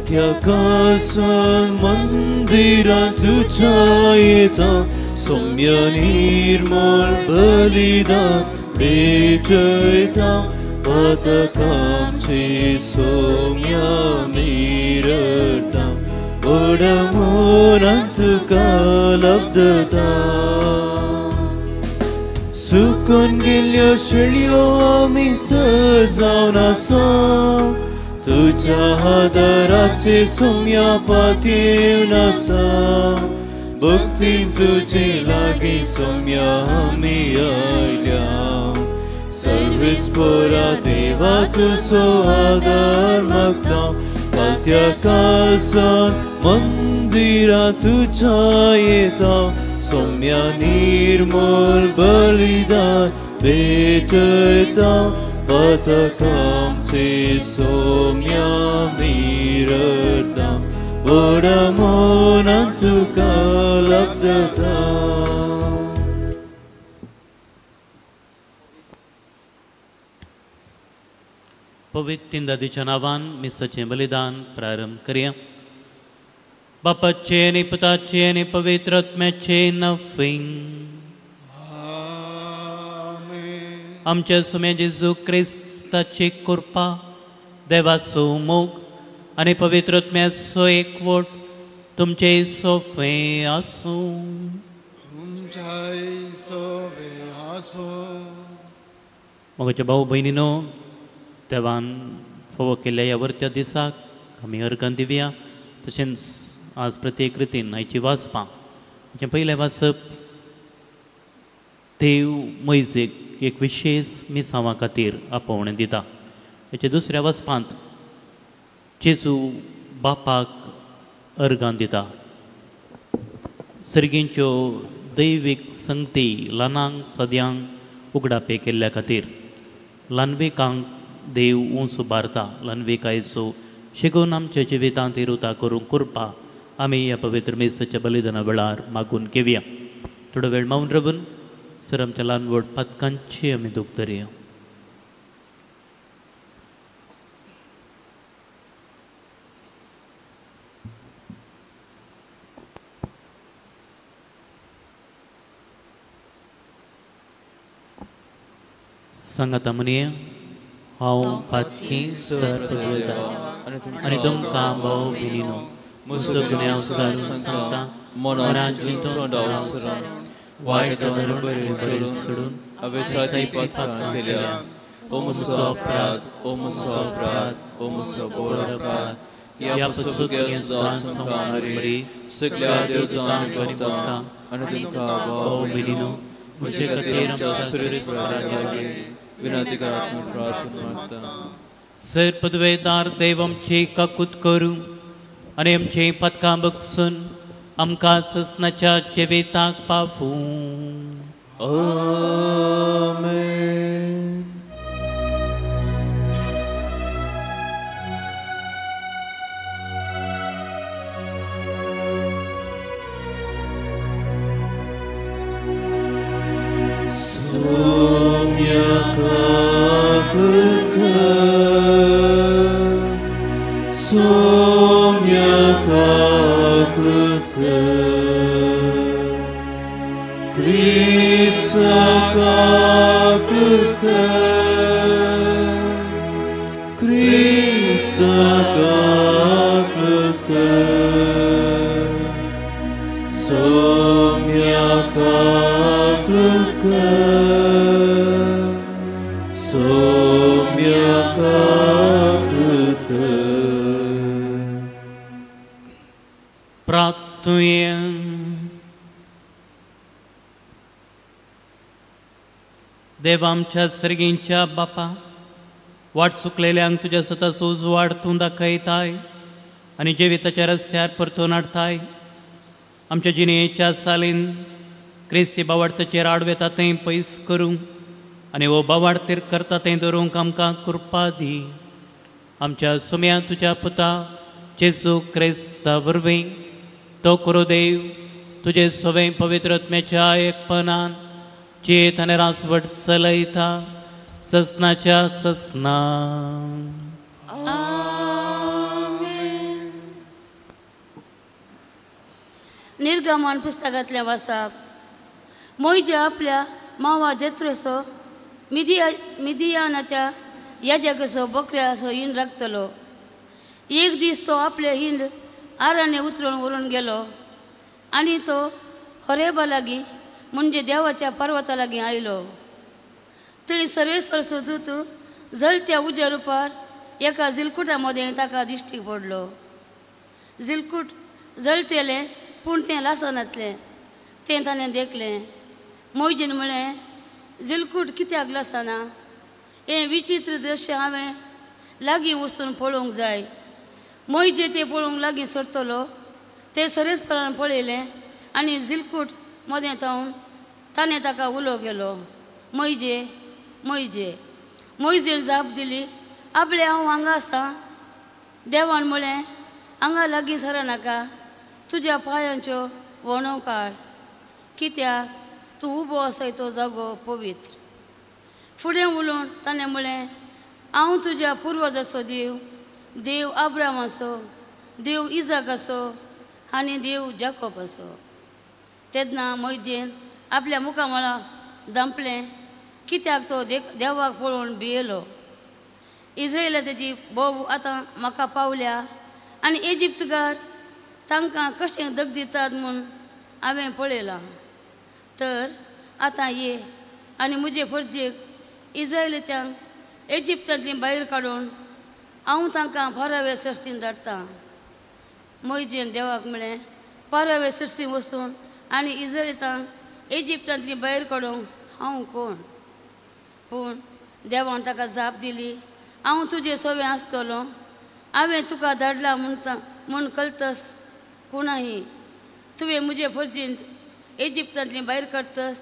पथ्याकासन मंदिरात तुझ्या येता सौम्य निर्मळ बलिदान भेटयता पथकामचे सौम्य मिरता ओढमोनात तुका लब्धता सुकून गेल्यो शेळयो आमी सर जावन आसा तुझ्या आदाराचे सौम्य पातयेवन आसा भक्तीन तुझे लागी सौम्य आमी आयल्या सर्वेस्परा देवा तुजो आदार मागता पथ्याकासन मंदिरात तुझ्या येता सौम्य निर्मळ बलिदान भेटयता पथकामचे सौम्य मिरता ओढमोनात तुका लब्धता पवित्र दादीच्या नावान मिसाचें बलिदान प्रारंभ करया बापाचे आनी पुताचे आनी पवित्र आत्म्याचे नफीं आमच्या सुमे जेजू क्रिस्ताची कृपा देवाचो मोग आनी पवित्र आत्म्याचो एकवट तुमचे सोफे आसूं मोगाच्या भाऊ भयणीनो देवान फोव केल्ल्या ह्या वर्त्या दिसाक आमी अर्घां दिवया तशेंच आज प्रत्येक रितीन आयची वाचपां हाचें पयलें वाचप देव मैजेक एक विशेश मिसांवां खातीर आपोवणें दिता हेचे दुसऱ्या वाचपांत जेजू बापाक अर्घां दिता सर्गींच्यो दैवीक संगती ल्हानांक सद्यांक उगडापे केल्ल्या खातीर ल्हानविकांक देव उंच उबारता ल्हानविकायेचो शिगून आमच्या जिवितांत इरुता करूंक कृपा आमी ह्या पवित्र मेसाच्या बलिदाना वेळार मागून घेवया थोडो वेळ मौन रावन सर आमच्या ल्हान व्हड पातकांची आमी दूख धरया सांगाता म्हणया हांव पातकी सर आनी तुमकां भाव भयणीनो म्हजो गुन्यांव सारून सांगता मनांत वायट धरून बरें सोडून अवेसाची पातकां केल्या ओ म्हजो अपराध ओ म्हजो अपराध ओ म्हजो बोड अपराध ह्या पसून सगळ्या देवतांक भक्तांक आनी तुमकां भाव भयणीनो म्हजे खातीर आमच्या सुरेश विनंती करात म्हणून प्रार्थना मागता सर पदवेदार देव आमची काकूत करूं आनी आमची पदकां बगसून आमकां ससनाच्या जिविताक पावूं आमेन देव आमच्या सर्गींच्या बापा वाट चुकलेल्यांक तुज्या स्वताचो उजवाड तूं दाखयताय आनी जिविताच्या रस्त्यार परतून हाडताय आमच्या जिणेच्या सालीन क्रिस्ती बावार्थाचेर आडवेता तें पयस करूं आनी हो बावार्थेर करता तें धरूंक आमकां कृपा दी आमच्या सुम्या तुज्या पुता जेजू क्रिस्ता वरवीं तो करो देव तुजे सवें पवित्र आत्म्याच्या एकपणान चेत आनी रासवट चलयता ससनाच्या ससना निर्गमन पुस्तकांतलें वाचप. मोइजे आपल्या मावा जेत्रोसो मिदियानाच्या याजकाचो बकऱ्याचो हिंड राखतलो. एक दीस तो आपले हिंड आराने उतरून व्हरून गेलो आनी तो होरेबा लागीं म्हणजे देवाच्या पर्वता लागीं आयलो. थंय सर्वेस्वराचो दूत जळत्या उज्या रुपार एका जिलकुटा मदें ताका दिश्टी पडलो. जिलकूट जळतेलें पूण तें लासनातलें तें ताणें देखलें. मोइजेन म्हळें, जिलकूट कित्याक लासना? हें विचित्र दृश्य हांवें लागीं वचून पळोवंक जाय. मोइजे तें पळोवंक लागीं सरतलो. तें सर्वेस्परान पळयलें आनी जिलकूट मदें थावन ताणें ताका उलो केलो, मोइजे मोइजे. मोइजेन जाप दिली, आपले हांव हांगा आसां. देवान म्हळें, हांगा लागीं सरनाका, तुज्या पांयांच्यो वणो काड, कित्याक तूं उबो आसाय तो जागो पवित्र. फुडें उलोवन ताणें म्हळें, हांव तुज्या पुर्वजाचो देव, देव आब्रामाचो, देव इजाकाचो आनी देव जाकोबाचो. तेन्ना मोइजेन आपल्या मुखामळा दांपलें, कित्याक तो देवाक पळोवन भियेलो. इस्रायेला तेजी बोव आतां म्हाका पावल्या आनी इजिप्तकार तांकां कशें दग दितात म्हूण हांवें पळयलां. तर आतां ये आनी म्हजे फर्जेक इस्रायेलीच्यांक इजिप्तांतली भायर काडून हांव तांकां फारावे सर्सीन धाडटां. मोइजेन देवाक म्हळें, फारावे सर्सीन वचून आनी इस्रायेलींक इजिप्तांतली भायर काडूंक हांव कोण? पूण देवान ताका जाप दिली, हांव तुजें सवें आसतलो. हांवें तुका धाडलां म्हूण कळटस कोणाही. तुवें म्हजे फर्जीन इजिप्तांतली भायर काडटस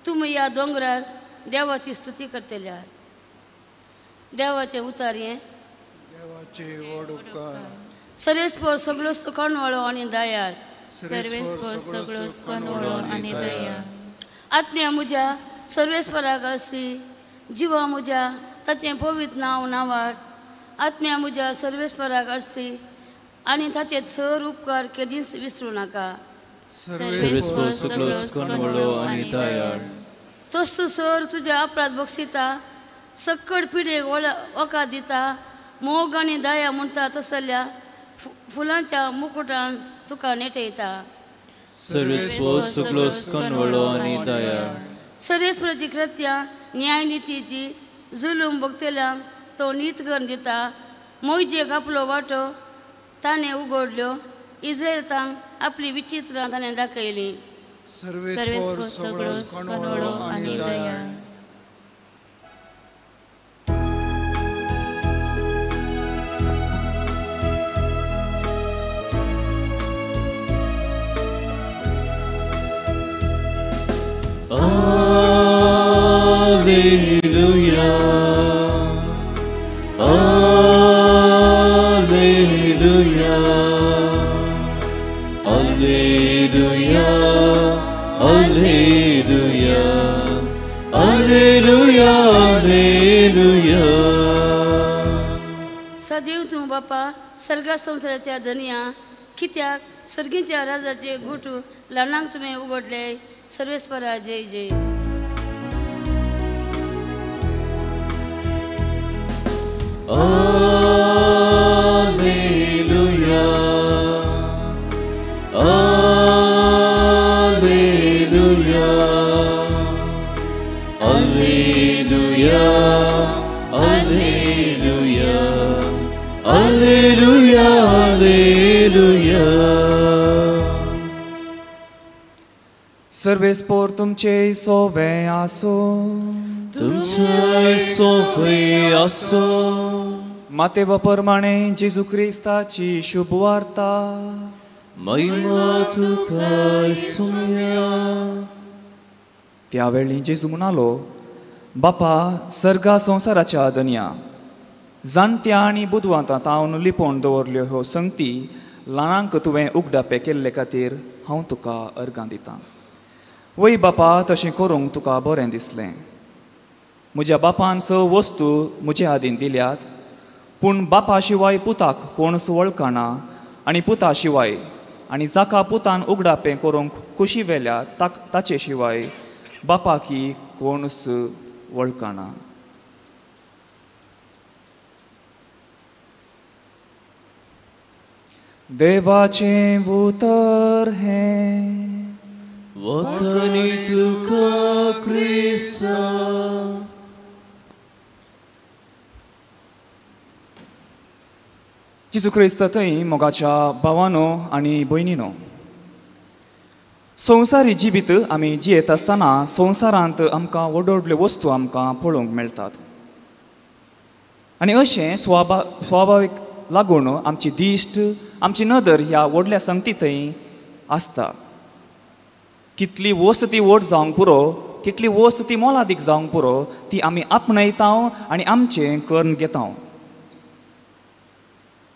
तुमी ह्या दोंगरार देवाची स्तुती करतले आहात. देवाचें उतार हें. सर्वेस्पर सगळो कणवळो आनी दयाळ. सर्वेस्पर सगळो कणवळो आनी दयाळ. आत्म्या म्हज्या सर्वेस्पराक आसी, जिवा म्हज्या ताचें पवित्र नांव नावाड. आत्म्या म्हज्या सर्वेस्पराक आसी आनी ताचे सर उपकार केदींच विसरूं नाका. सर्वेस्पर सगळो कणवळो आनी दयाळ. तोच तूं सर तुज्या अपराध बक्षिता, सक्कड पिडेक वकाद दिता. मोग आनी दया म्हणटा तसल्या फुलांच्या मुकुटान तुका नेटयता. सर्वेस्पर सगळो कणवळो आनी दयाळ. सर्वेस्पराची कृत्यां न्यायनितीची जुलूम भोगतेल्यांक तो नीत करून दिता. मोइजेक आपलो वाटो ताणें उगडल्यो, इस्रायेलांक आपली विचित्रां ताणें दाखयलीं. सर्वेस्पर सगळो कणवळो आनी Dayal. Alleluia, Alleluia, Alleluia, Alleluia, Alleluia, Alleluia. सदैव तूं बापा सर्गा संवसाराच्या धनया, कित्याक सर्गीच्या राजाचे गोठू ल्हानांक तुवें उगडले. सर्वेस्परा जय जय. Alleluia, Alleluia, Alleluia, Alleluia, Alleluia, Alleluia. सर्वेस्पर तुमचे सोवे आसो. तुमचे सोवे आसो. मातेवा प्रमाणे जेजू क्रिस्ताची शुभ वार्ता. महिमा तुका सुम्या. त्यावेळी जेजू म्हणालो, बापा सर्गा संवसाराच्या धन्या, जाणट्या आनी बुदवांतां तावन लिपोवन दवरल्यो ह्यो संगती ल्हानांक तुवें उगडापे केल्ले खातीर हांव तुका अर्गां दितां. वय बापा, तशें करूंक तुका बरें दिसलें. म्हज्या बापान स वस्तू म्हजे हातीन दिल्यात, पूण बापा शिवाय पुताक कोणूच वळखना आनी पुता शिवाय आनी जाका पुतान उगडापें करूंक खुशी वेल्या ताचे शिवाय बापाकी कोणूच वळखना. देवाचें उतर हें वखणी तुका क्रिस्ता. जेजू क्रिस्त थंय मोगाच्या भावानो आनी भयणीनो, संवसारी जिवीत आमी जियेत आसतना संवसारांत आमकां व्हड व्हडल्यो वस्तू आमकां पळोवंक मेळटात. आनी अशें स्वाभावीक लागून आमची दिश्ट आमची नदर ह्या व्हडल्या संगती थंय आसता. कितली वस्त ती व्हड जावंक पुरो, कितली वस्त ती मोलादीक जावंक पुरो, ती आमी आपणयता आनी आमचें करून घेता.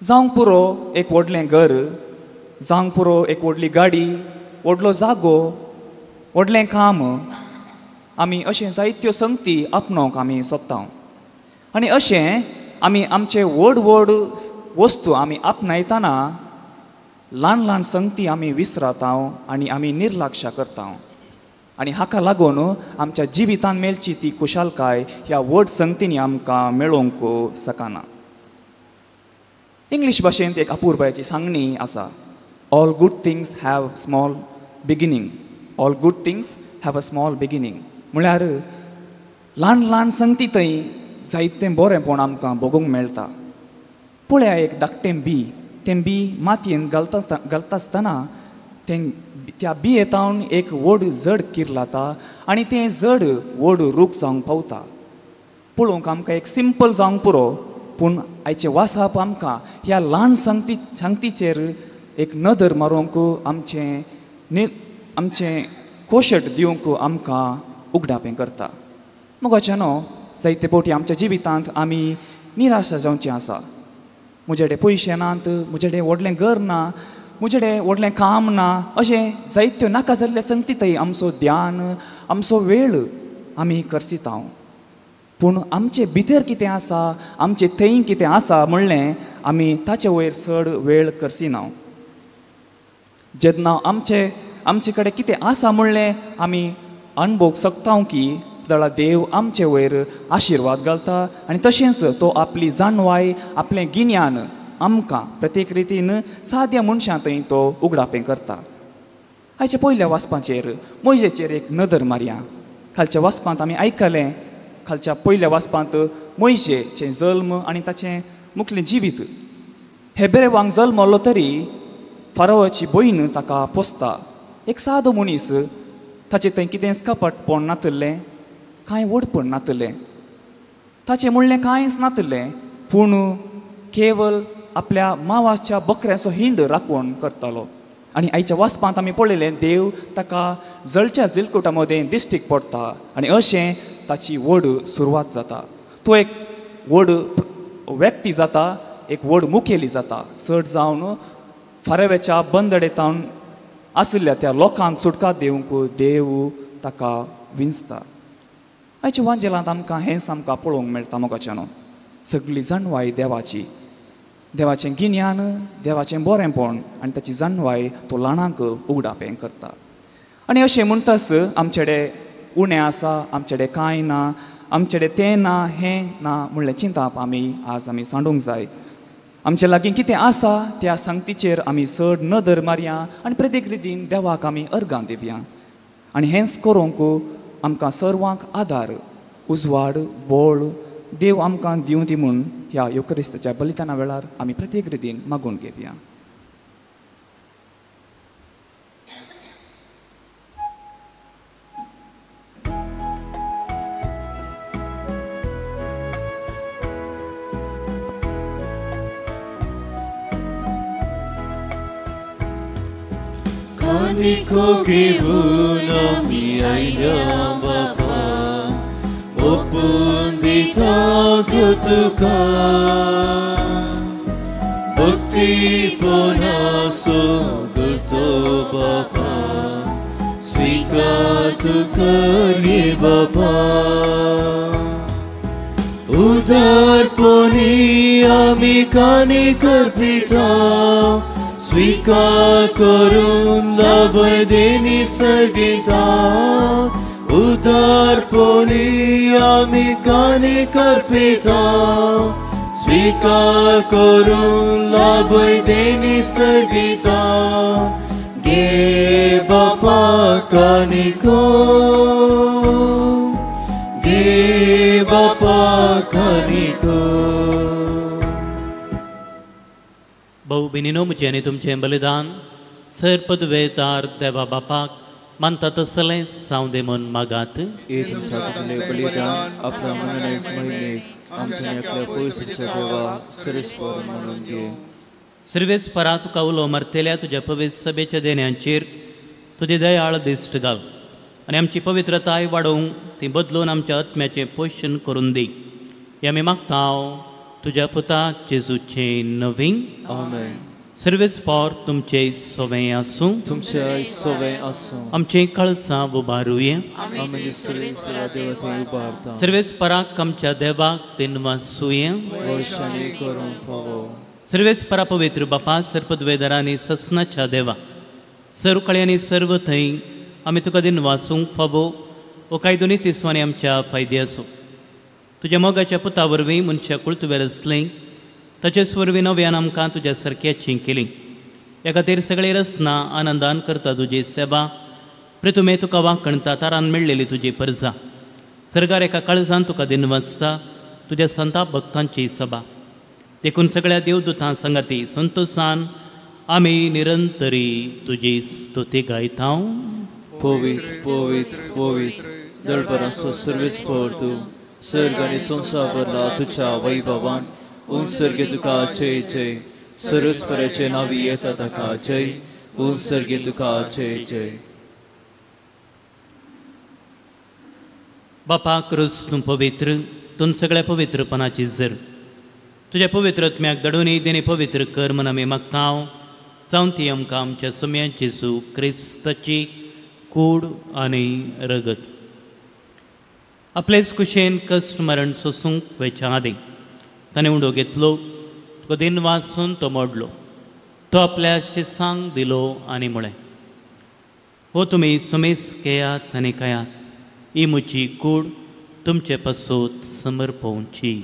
जावंक पुरो एक व्हडलें घर, जावंक पुरो एक व्हडली गाडी, व्हडलो जागो, व्हडलें काम, आमी अशें जायत्यो संगती आपणावंक आमी सोदता. आनी अशें आमी आमचे व्हड व्हड वस्तू आमी आपणायतना ल्हान ल्हान संगती आमी विसरता आनी आमी निर्लक्ष्य करता. आनी हाका लागून आमच्या जिवितान मेलची ती खुशालकाय ह्या व्हड संगतींनी आमकां मेळोवंक शकना. इंग्लीश भाशेंत एक अपुर्बायेची सांगणी आसा, all good things have small beginning. All good things have a small beginning म्हळ्यार ल्हान ल्हान संगती थंय जायतें बरेंपण आमकां भोगूंक मेळटा. पळया एक धाकटें बी, तें बी मातयेंत घालता आसतना त्या बियेंतावन एक व्हड जड किरलाता आनी तें जड व्हड रूख जावंक पावता. पळोवंक आमकां एक सिंपल जावंक पुरो, पूण आयचे वासाप आमकां ह्या ल्हान संगतीचेर एक नदर मारूंक आमचें कोशट दिवंक आमकां उगडापें करता. मोगाच्यानो जायते फावटी आमच्या जिवितांत आमी निराशा जावचीं आसा. म्हजे कडेन पयशे नात, म्हजे कडेन व्हडलें घर ना, म्हजे कडेन व्हडलें काम ना, अशें जायत्यो नाका जाल्ले संगती थंय आमचो ध्यान, आमचो वेळ आमी करसिता. पूण आमचे भितर कितें आसा, आमचे थंय कितें आसा म्हणलें आमी ताचे वयर चड वेळ करचिना. जेन्ना आमचे कडेन कितें आसा म्हणलें आमी अणभवूंक शकता की जाल्यार देव आमचे वयर आशिर्वाद घालता आनी तशेंच तो आपली जाणवाय, आपलें गिन्यान आमकां प्रत्येक रितीन साद्या मनशां थंय तो उगडापें करता. आयच्या पयल्या वाचपाचेर मोइशेचेर एक नदर मारया. खालच्या वाचपांत आमी आयकलें, खालच्या पयल्या वाचपांत मोइशेचें जल्म आनी ताचें मुखेल जिवीत. हेब्रेवांक जल्मलो तरी फारोवाची भयण ताका पोसता. एक सादो मनीस, ताचें थंय कितेंच कपटपण नातलें, कांय व्हडपण नातलें, ताचें म्हणलें कांयच नातलें, पूण केवल आपल्या मांवाच्या बकऱ्याचो हिंड राखण करतालो. आनी आयच्या वाचपांत आमी पळयलें देव ताका जळच्या जिलकुटा मदें दिश्टीक पडटा आनी अशें ताची व्हड सुरवात जाता. तो एक व्हड व्यक्ती जाता, एक व्हड मुखेली जाता. चड जावन फारवेच्या बंदडेतावन आसल्या त्या लोकांक सुटका दिवंक देव ताका विंचता. आयच्या वांजेलांत आमकां हेंच आमकां पळोवंक मेळटा मोगाच्यानो. सगळी जाणवाय देवाची, देवाचें गिन्यान, देवाचें बरेंपण आनी ताची जाणवाय तो ल्हानांक उगडापें करता. आनी अशें म्हणटास आमचे कडेन उणें आसा, आमचे कडेन कांय ना, आमचे कडेन तें ना, हें ना म्हणलें चिंताप आज आमी सांडूंक जाय. आमचे लागीं कितें आसा त्या संगतीचेर आमी चड नदर मारया आनी प्रत्येक रितीन देवाक आमी अर्गां दिवया. आनी हेंच करूंक आमकां सर्वांक आदार, उजवाड, बोळ देव आमकां दिवं दी म्हूण ह्या युक्रिस्ताच्या बलिदाना वेळार आमी प्रत्येक रितीन मागून घेवया. Nico givuna mi aina bapa open dita kutuka bhakti ponaso gurto bapa svikar tu kari bapa udar poni ami kani karpita स्वीकार करून लाभय देनी सगळीता उदारपणी आम्ही कानी करपिता स्वीकार करून लाभय देनी सगळीता गे बापा कानिको गे बापा कानिको भाऊ भयणीनो म्हजें आनी तुमचें बलिदान सरपदवेतार देवा बापाक मानता तसलें सावंदे म्हूण मागात. हे तुमच्या हातांतलें बलिदान आपल्या मनाने महिमेक आमच्या एकल्या पयसुच्या देवा सरीसपर म्हणून घे. सर्वेस्परा तुका उलो मरतेल्या तुज्या पवित्र सभेच्या देण्यांचेर तुजी दयाळ दिश्ट घाल आनी आमची पवित्रताय वाडोवंक ती बदलून आमच्या आत्म्याचें पोशण करून दी. हें आमी मागता हांव तुज्या पुता जेजूचें नवीन. आमेन. सर्वेस्पर तुमचें सोवें आसूं. तुमचें सोवें आसूं. आमचें कळसां उबारुया. आमी सर्वेस्परा देवा थंय उबारता. सर्वेस्पराक आमच्या देवाक दिनवासूया. वर्षांनी करून फावो. सर्वेस्परा पवित्र बापा सरपदवेदारांनी ससनाच्या देवा सर्वकळे आनी सर्व थंय आमी तुका दिन वाचूंक फावो वो कांय दोनी तिसवांनी आमच्या फायदे आसूं. तुज्या मोगाच्या पुता वरवीं मनशाक तुवें रचलें ताचे वरवीं नव्यान आमकां तुज्या सारक्याचीं केलीं. ह्या खातीर सगळे रसना आनंदान करता तुजी सेवा प्रथुमे तुका वांकणता तारान मेळ्ळेली तुजी परजा सर्गार एका काळजान तुका दिन वाचता तुज्या संता भक्तांची सभा देखून सगळ्या देवदूतां संगाती संतोषान आमी निरंतरी तुजी स्तुती गायता. पवित्र पवित्र पवित्र दळपराचो सर्वेस्पर तूं सर्ग आनी संवसार भरला तुज्या वैभवान उंचर्गे तुका जय जय. सर्वेस्पराचे नांवी येता ताका जय. उंचर्गे तुका जय जय. बापा क्रूस तूं पवित्र तूं सगळ्या पवित्रपणाची जर तुज्या पवित्र आत्म्याक दडोनी देणी पवित्र कर म्हूण आमी मागता. जावन ती आमकां आमच्या सुम्यान जेजू क्रिस्ताची कूड आनी रगत आपलेच कुशेन कश्ट मरण सोसूंक वेच्या आदी ताणें उंडो घेतलो तुका दिन वाचून तो मोडलो तो आपल्या शिसांक दिलो आनी म्हळें हो तुमी सुमेस केयात आनी कयात ही म्हजी कूड तुमचे पासोत समर्पवची.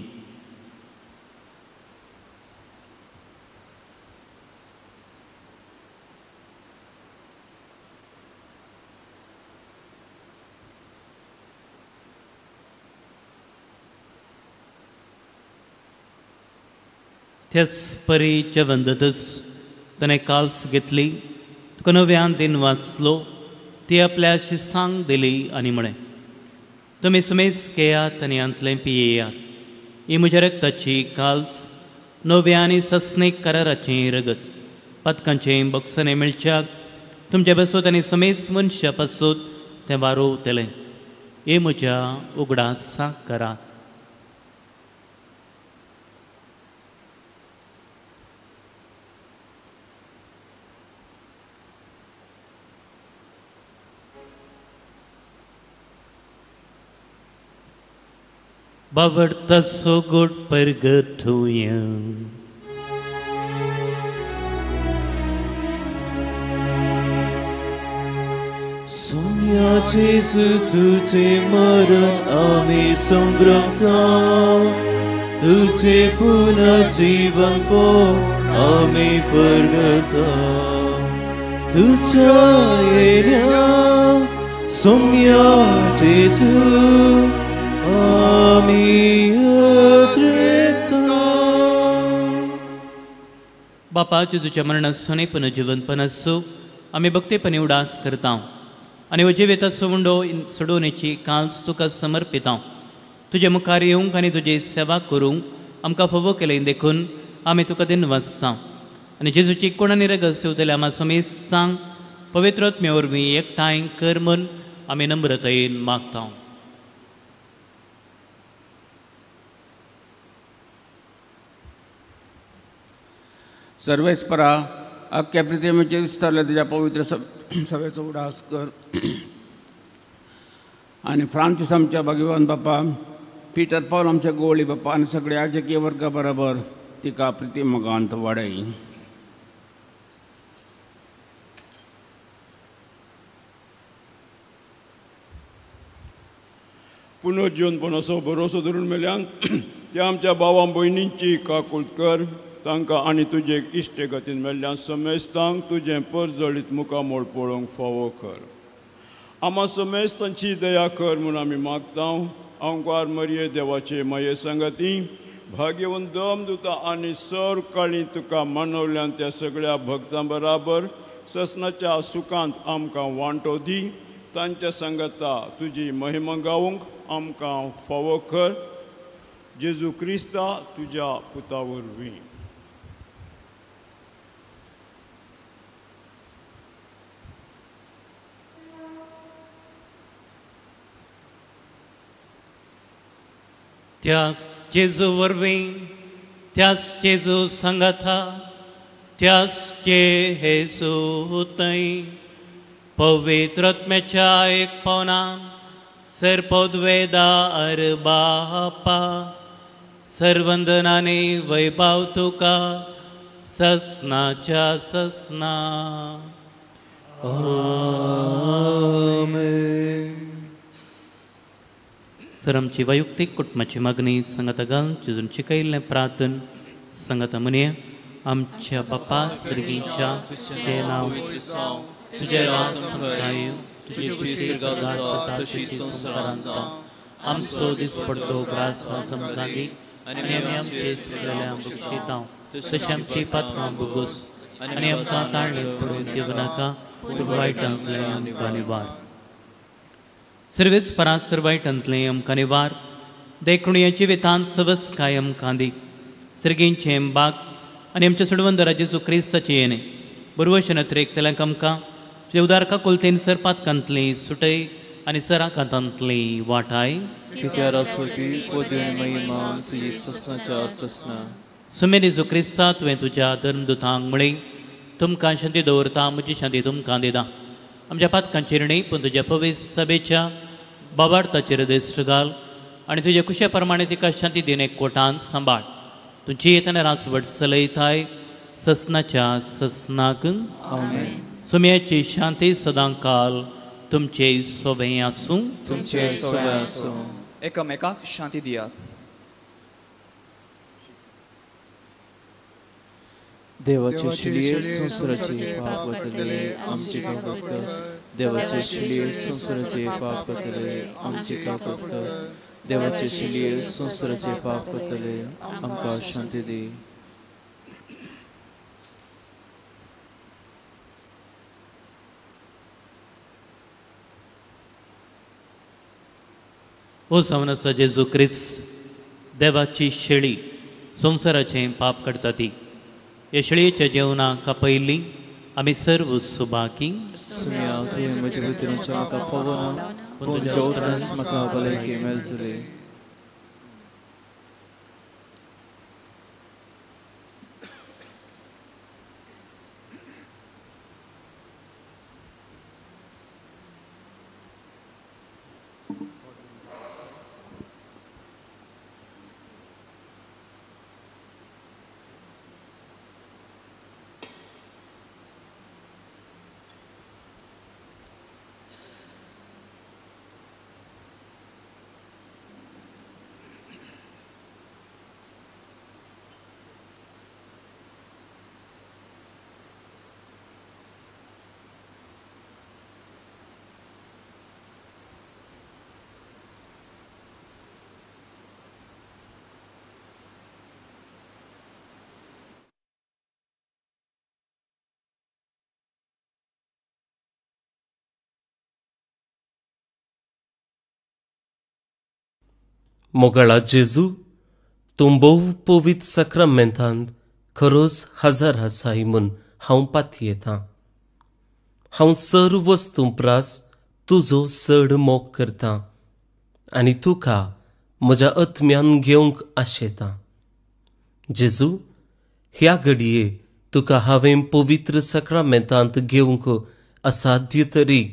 त्याच परी जेवंदतच ताणें काल्स घेतली तुका नव्यान दिन वाचलो ती आपल्या शिसांक दिली आनी म्हळें तुमी सुमेस केयात आनी अंतलें पियेयात ही म्हज्या रक्ताची काल्स नव्या आनी सस्नेक कराराचें रगत पदकांचें बॉक्सांनी मेळच्याक तुमचे बसोत आनी सुमेस मनशा पासोत तें वारोवतलें ही म्हज्या उगडासाक करात. बावडताचो गोड परगटुया. सोन्या जेजू तुझे मरण आमी संभ्रमता तुझे पुनर्जीवन पो आमी परगटा तुझ्या येण्या सोन्या जेजू बापा जेजूच्या मरणासून पुनर्जीवनपण असो आमी भक्तीपणी उडास करता आनी हो जिविताचो उंडो सोडोवनेची काल्स तुका समर्पिता. तुजे मुखार येवंक आनी तुजी सेवा करूंक आमकां फोव केलें देखून आमी तुका दिन वाचता आनी जेजूची कोण आनी रगत सेवतल्या आमा समेस्तांक पवित्र आत्म्या वरवीं एकठांय कर म्हूण आमी नम्रतायेन मागता. सर्वेस्परा अख्ख्या पृथ्वीचेर विस्तारल्या तुज्या पवित्र सभेचो उडास कर आनी फ्रांसीस आमच्या भगवान बापा पिटर पॉल आमच्या गोळी बापा आनी सगळ्या याजकीय वर्गा बरोबर तिका प्रिती मोगांत वाडय. पुनर्जीवन असो भरोसो धरून मेल्यांक त्या आमच्या भावां भयणींची काकूळट कर तांकां आनी तुजे इश्टे गतीन मेल्ल्यान समेस्तांक तुजें परजळीत मुखामोळ पळोवंक फावो कर. आम्हा समेस्तांची दया कर म्हूण आमी मागता. ओंकार मरिये देवाचे माये संगती भाग्यवन दम दुता आनी सर काळी तुका मानवल्यान त्या सगळ्या भक्तां बराबर ससनाच्या सुखांत आमकां वांटो दी. तांच्या संगता तुजी महिमा गावूंक आमकां फावो कर. जेजू क्रिस्ता तुज्या पुता वरवीं. त्याच जेजू वरवीं त्याच जेजू संगता त्याच जेजू थंय पवित्र आत्म्याच्या एक पवनान सर्पोद्वेदार बापा सर्वंदनाने वैभव तुका ससनाच्या ससना. सर आमची वैयक्तीक कुटुंबाची मागणी संगता घालून जेजून शिकयल्लें प्रार्थन संगता म्हणया. आमच्या बापा सर्गीच्या तुजें नांव तुजें राज संपताय तुजी खुशी गावता तशी संवसारांत जावं. आमचो दिसपडतो ग्रास समकांदी आनी आमी आमचे चुकलेल्यांक बक्षितां तशी आमची पातकां बुगूस आनी आमकां ताळणेक पडून दिवं नाका पूण वायटांतल्यान आमकां निवार. सर्वेच परास वायटांतलें आमकां निवार. देखूण जिवितांत सवस काय आमकां दी. सर्गींचें बाग आनी आमच्या सोडवंदरा जेजू क्रिस्ताचे येणे बरोवशें नत्रेकतल्यांक आमकां तुजे उदारका कोलतेन सर पातकांतली सुटय आनी सराकांतांतली वाटाय. कित्यार आसूं ती पोदी आनी महिमा तुजी ससनाच्या ससना. सुमे जेजू क्रिस्ता तुवें तुज्या धर्मदुतांक म्हळें तुमकां शांती दवरता म्हजी शांती तुमकां दिता. आमच्या पातकांचेर न्ही पूण तुज्या पवित्र सभेच्या बाबार्थाचेर दिश्ट घाल आनी तुज्या कुशे प्रमाणे तिका शांती दिन एकवटान सांबाळ. तुजी येताना रासवट चलयताय ससनाच्या ससनाक. आमेन. सुम्याची शांती सदां काल तुमचे सोबे आसूं. तुमचे सोबे आसूं. एकामेकाक शांती दियात. देवाचे शिलये संवसाराचे पाप वतले आमची काकूळट कर. देवाचे शिलये संवसाराचे पाप वतले आमची काकूळट कर. देवाचे शिलये संवसाराचे पाप वतले आमकां शांती दी. ओ जावन आसा जेजू क्रिस्त देवाची शेळी संवसाराचें पाप काडटा ती. हे शेळयेच्या जेवणाक पयलीं आमी सर्व सुबाकी सुम्या तुवें म्हजे भितरूच म्हाका फावो ना पूण तुज्या उतरांच म्हाका भलायकी मेळटली. मोगळा जेजू तूं भोव पवित्र सक्रामेंतांत खरोच हजार आसाय म्हूण हांव पातयेतां. हांव सर्व वस्तू प्रास तुजो चड मोग करतां आनी तुका म्हज्या आत्म्यान घेवंक आशेतां. जेजू ह्या घडये तुका हांवें पवित्र सक्रामेंतांत घेवंक असाध्य तरी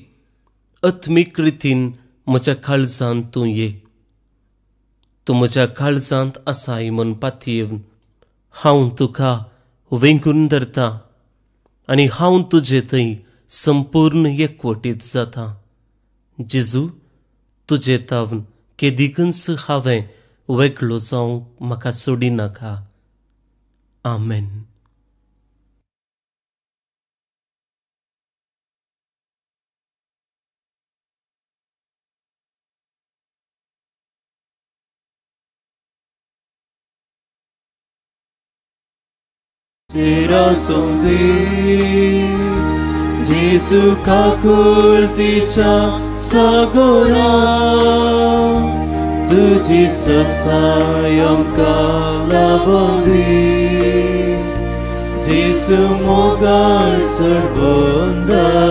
आत्मीक रितीन म्हज्या काळजांत तूं ये. तूं म्हज्या काळजांत आसाय म्हूण पातयेवन हांव तुका वेंगून धरतां आनी हांव तुजे थंय संपूर्ण एकवटीत जाता. जेजू तुजे तावन केदीकच हांवें वेगळो जावंक म्हाका सोडी नाका. आमेन. Jesu kakulticha sagora tuji sasayam kalabandi Jesu mogal sarvandana.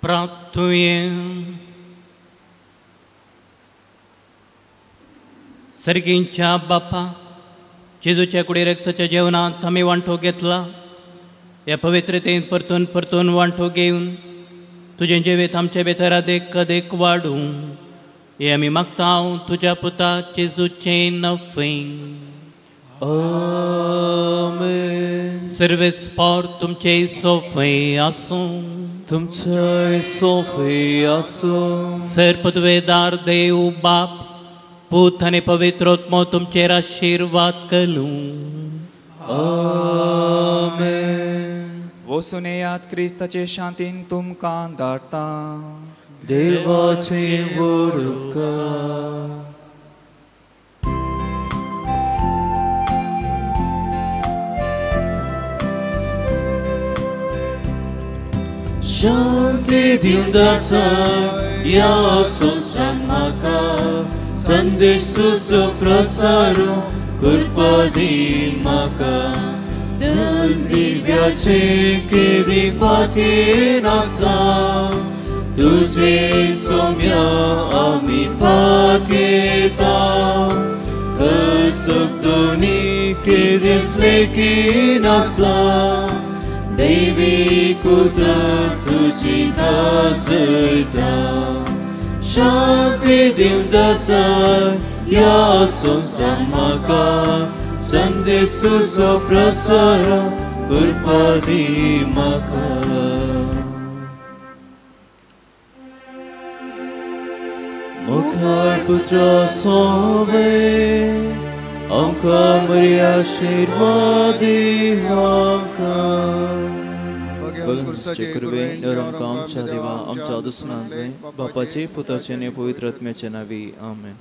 प्रार्थुये. सर्गींच्या बापा, जेजूच्या कुडी रक्ताच्या जेवणात आम्ही वांटो घेतला. या पवित्रतेन परतून परतून वांटो घेवन तुझे जिवीत आमच्या भितर अदेक अदेक वाडूं हे आमी मागता तुझ्या पुता जेजूचे नफें. आमेन. सर्वेस्पर तुमचे सोफे आसूं. तुमचे सोफे आसूं. सर्पद्वेदार देव बाप, पूत आनी पवित्रोत्मो तुमचेर आशीर्वाद करूं. आमेन. वसुनेयात क्रिस्ताचे शांतीन तुमकां धाडटा. देवाचे व्हड उपकार. शांती दिवन धाडटा ह्या संवसारांत म्हाका. संदेश तुजो प्रसारो करपा दी म्हाका. दिव्याचे केदी पातीन आसा. तुझे सोम्या आमी पातयेता. कसोक दोनी केदीस लेकीन आसा. दैवीक उदक तुजी गाजयता. शांती दिवन धाडटा ह्या संवसारांत म्हाका. संदेश तुजो प्रसार करपा दी म्हाका. मुखार पुत्रा सोवे आमकां बरी आशीर्वाद दी आमकां. भगवंताचे कृपेन आमकां आमच्या देवा आमच्या दुस्मानांतले बापाचे पुताचे आनी पवित्र आत्म्याचे नांवी. आमेन.